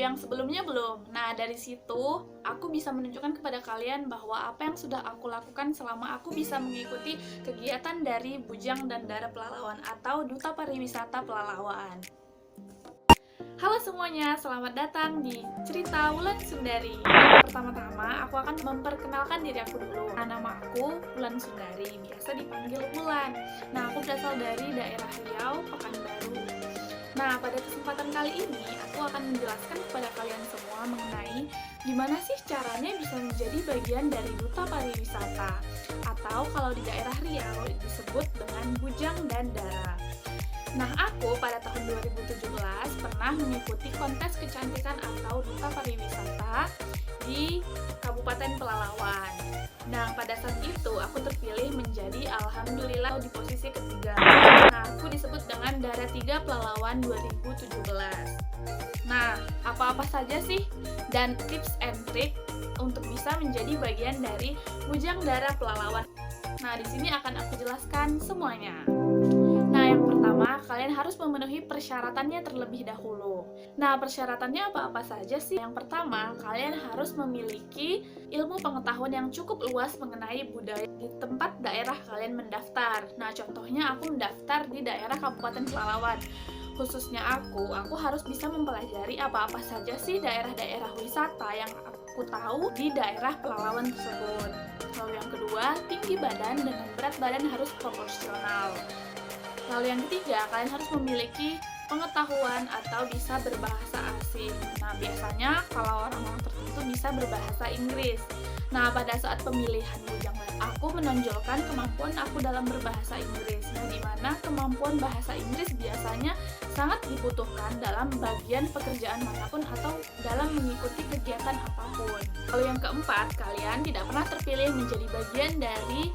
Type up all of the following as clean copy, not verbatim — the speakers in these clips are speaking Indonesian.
video yang sebelumnya belum? Nah, dari situ aku bisa menunjukkan kepada kalian bahwa apa yang sudah aku lakukan selama aku bisa mengikuti kegiatan dari Bujang dan Dara Pelalawan atau Duta Pariwisata Pelalawan. Halo semuanya, selamat datang di Cerita Wulan Sundari. Pertama-tama, aku akan memperkenalkan diri aku dulu. Nama aku Wulan Sundari, biasa dipanggil Wulan. Nah, aku berasal dari daerah Riau, Pekanbaru. Nah, pada kesempatan kali ini, aku akan menjelaskan kepada kalian semua mengenai gimana sih caranya bisa menjadi bagian dari Duta Pariwisata, atau kalau di daerah Riau disebut dengan Bujang dan Dara. Nah, aku pada tahun 2017 pernah mengikuti kontes kecantikan atau Duta Pariwisata di Kabupaten Pelalawan. Nah, pada saat itu aku terpilih menjadi alhamdulillah di posisi ketiga. Nah, aku disebut dengan Dara 3 Pelalawan 2017. Nah, apa-apa saja sih dan tips and trick untuk bisa menjadi bagian dari Bujang Dara Pelalawan? Nah, di sini akan aku jelaskan semuanya. Nah, yang pertama, kalian harus memenuhi persyaratannya terlebih dahulu. Nah, persyaratannya apa-apa saja sih? Yang pertama, kalian harus memiliki ilmu pengetahuan yang cukup luas mengenai budaya di tempat daerah kalian mendaftar. Nah, contohnya aku mendaftar di daerah Kabupaten Pelalawan. Khususnya aku harus bisa mempelajari apa-apa saja sih daerah-daerah wisata yang aku tahu di daerah Pelalawan tersebut. Lalu yang kedua, tinggi badan dengan berat badan harus proporsional. Lalu yang ketiga, kalian harus memiliki pengetahuan atau bisa berbahasa asing. Nah, biasanya kalau orang-orang tertentu bisa berbahasa Inggris. Nah, pada saat pemilihan Bujang, aku menonjolkan kemampuan aku dalam berbahasa Inggris. Nah, di mana kemampuan bahasa Inggris biasanya sangat dibutuhkan dalam bagian pekerjaan manapun atau dalam mengikuti kegiatan apapun. Lalu yang keempat, kalian tidak pernah terpilih menjadi bagian dari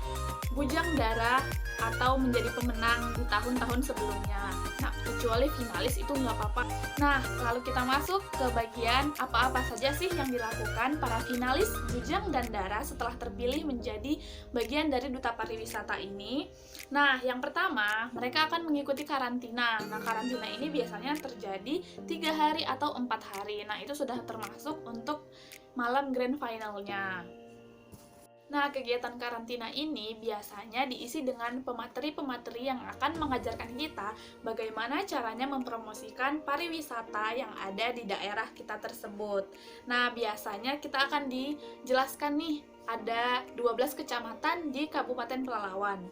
Bujang Dara atau menjadi pemenang di tahun-tahun sebelumnya. Nah, kecuali finalis itu nggak apa-apa. Nah, lalu kita masuk ke bagian apa-apa saja sih yang dilakukan para finalis Bujang dan Dara setelah terpilih menjadi bagian dari Duta Pariwisata ini. Nah, yang pertama, mereka akan mengikuti karantina. Nah, karantina ini biasanya terjadi 3 hari atau 4 hari. Nah, itu sudah termasuk untuk malam grand finalnya. Nah, kegiatan karantina ini biasanya diisi dengan pemateri-pemateri yang akan mengajarkan kita bagaimana caranya mempromosikan pariwisata yang ada di daerah kita tersebut. Nah, biasanya kita akan dijelaskan nih, ada 12 kecamatan di Kabupaten Pelalawan.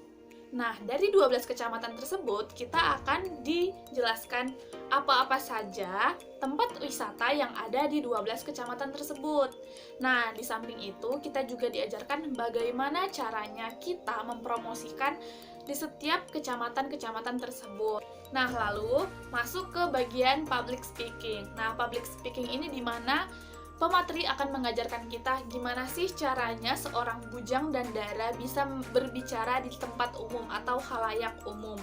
Nah, dari 12 kecamatan tersebut, kita akan dijelaskan apa-apa saja tempat wisata yang ada di 12 kecamatan tersebut. Nah, di samping itu, kita juga diajarkan bagaimana caranya kita mempromosikan di setiap kecamatan-kecamatan tersebut. Nah, lalu masuk ke bagian public speaking. Nah, public speaking ini di mana pemateri akan mengajarkan kita gimana sih caranya seorang Bujang dan Dara bisa berbicara di tempat umum atau khalayak umum.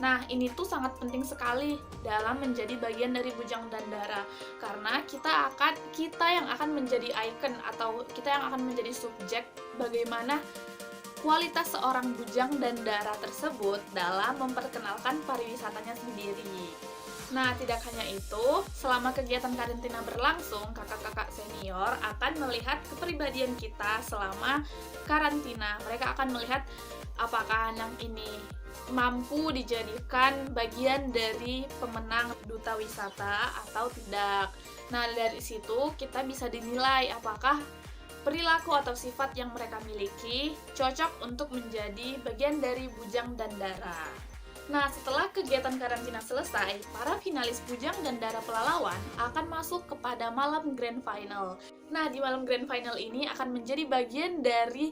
Nah, ini tuh sangat penting sekali dalam menjadi bagian dari Bujang dan Dara, karena kita yang akan menjadi icon atau kita yang akan menjadi subjek bagaimana kualitas seorang Bujang dan Dara tersebut dalam memperkenalkan pariwisatanya sendiri. Nah, tidak hanya itu, selama kegiatan karantina berlangsung, kakak-kakak senior akan melihat kepribadian kita selama karantina. Mereka akan melihat apakah anak ini mampu dijadikan bagian dari pemenang duta wisata atau tidak. Nah, dari situ kita bisa dinilai apakah perilaku atau sifat yang mereka miliki cocok untuk menjadi bagian dari Bujang dan Dara. Nah, setelah kegiatan karantina selesai, para finalis Bujang dan Dara Pelalawan akan masuk kepada malam grand final. Nah, di malam grand final ini akan menjadi bagian dari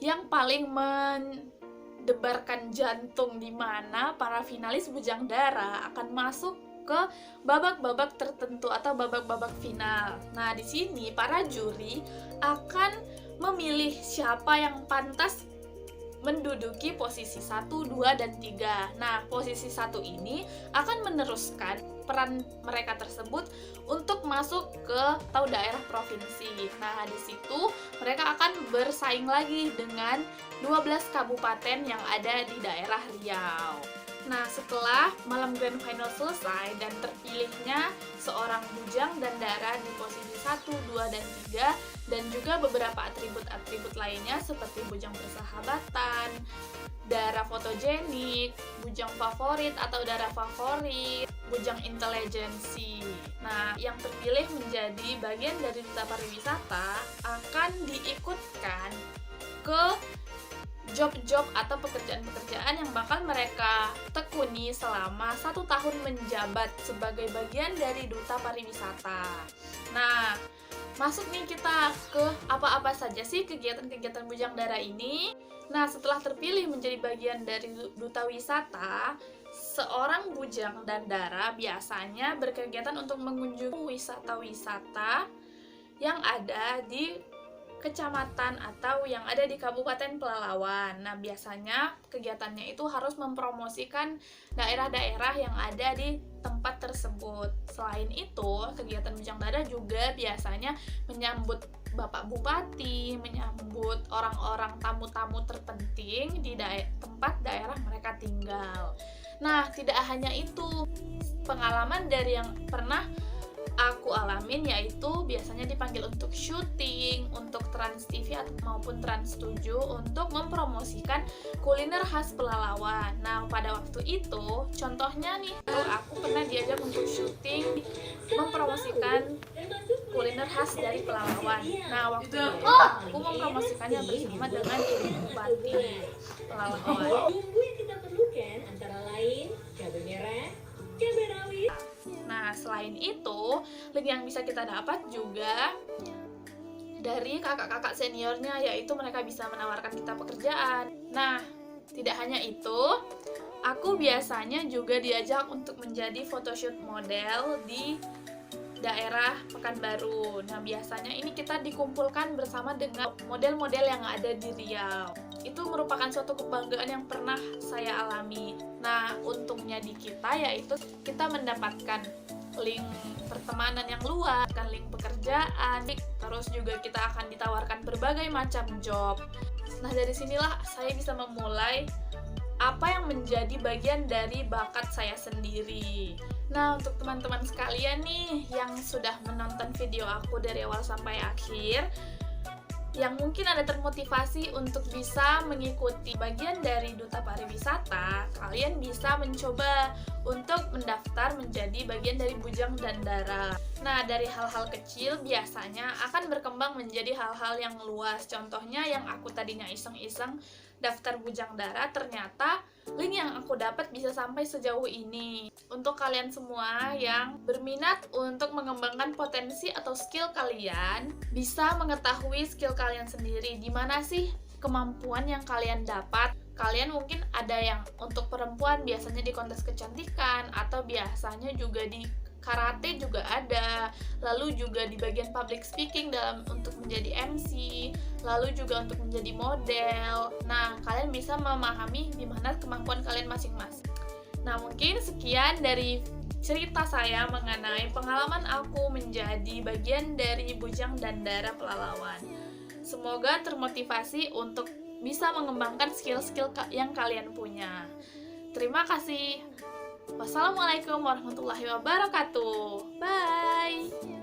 yang paling mendebarkan jantung, di mana para finalis Bujang Dara akan masuk ke babak-babak tertentu atau babak-babak final. Nah, di sini para juri akan memilih siapa yang pantas menduduki posisi 1, 2, dan 3. Nah, posisi 1 ini akan meneruskan peran mereka tersebut untuk masuk ke atau daerah provinsi. Nah, di situ mereka akan bersaing lagi dengan 12 kabupaten yang ada di daerah Riau. Nah, setelah malam grand final selesai dan terpilihnya seorang bujang dan dara di posisi 1, 2, dan 3, dan juga beberapa atribut-atribut lainnya seperti bujang persahabatan, dara fotogenik, bujang favorit atau dara favorit, bujang intelijensi. Nah, yang terpilih menjadi bagian dari duta pariwisata akan diikutkan ke job-job atau pekerjaan-pekerjaan yang bakal mereka tekuni selama 1 tahun menjabat sebagai bagian dari duta pariwisata. Nah, masuk nih kita ke apa-apa saja sih kegiatan-kegiatan bujang dara ini. Nah, setelah terpilih menjadi bagian dari duta wisata, seorang bujang dan dara biasanya berkegiatan untuk mengunjungi wisata-wisata yang ada di kecamatan atau yang ada di Kabupaten Pelalawan. Nah, biasanya kegiatannya itu harus mempromosikan daerah-daerah yang ada di tempat tersebut. Selain itu, kegiatan bujang dara juga biasanya menyambut Bapak Bupati, menyambut orang-orang tamu-tamu terpenting di tempat daerah mereka tinggal. Nah, tidak hanya itu, pengalaman dari yang pernah aku alamin yaitu biasanya dipanggil untuk syuting, untuk Trans TV maupun Trans 7 untuk mempromosikan kuliner khas Pelalawan. Nah, pada waktu itu, contohnya nih, aku pernah diajak untuk syuting mempromosikan kuliner khas dari Pelalawan. Nah, waktu itu aku mempromosikannya bersama dengan Bupati Pelalawan. Bumbu yang kita perlukan antara lain cabai merah, cabai rawit. Nah, selain itu, link yang bisa kita dapat juga dari kakak-kakak seniornya, yaitu mereka bisa menawarkan kita pekerjaan. Nah, tidak hanya itu, aku biasanya juga diajak untuk menjadi photoshoot model di daerah Pekanbaru. Nah, biasanya ini kita dikumpulkan bersama dengan model-model yang ada di Riau. Itu merupakan suatu kebanggaan yang pernah saya alami. Nah, untungnya di kita yaitu kita mendapatkan link pertemanan yang luas, kan link pekerjaan, terus juga kita akan ditawarkan berbagai macam job. Nah, dari sinilah saya bisa memulai apa yang menjadi bagian dari bakat saya sendiri. Nah, untuk teman-teman sekalian nih yang sudah menonton video aku dari awal sampai akhir, yang mungkin ada termotivasi untuk bisa mengikuti bagian dari duta pariwisata, kalian bisa mencoba untuk mendaftar menjadi bagian dari bujang dan dara. Nah, dari hal-hal kecil biasanya akan berkembang menjadi hal-hal yang luas. Contohnya yang aku tadinya iseng-iseng daftar bujang dara, ternyata link yang aku dapat bisa sampai sejauh ini. Untuk kalian semua yang berminat untuk mengembangkan potensi atau skill kalian, bisa mengetahui skill kalian sendiri. Di mana sih kemampuan yang kalian dapat? Kalian mungkin ada yang untuk perempuan biasanya di kontes kecantikan, atau biasanya juga di karate juga ada, lalu juga di bagian public speaking dalam untuk menjadi MC, lalu juga untuk menjadi model. Nah, kalian bisa memahami di mana kemampuan kalian masing-masing. Nah, mungkin sekian dari cerita saya mengenai pengalaman aku menjadi bagian dari bujang dan dara Pelalawan. Semoga termotivasi untuk bisa mengembangkan skill-skill yang kalian punya. Terima kasih. Wassalamualaikum warahmatullahi wabarakatuh. Bye.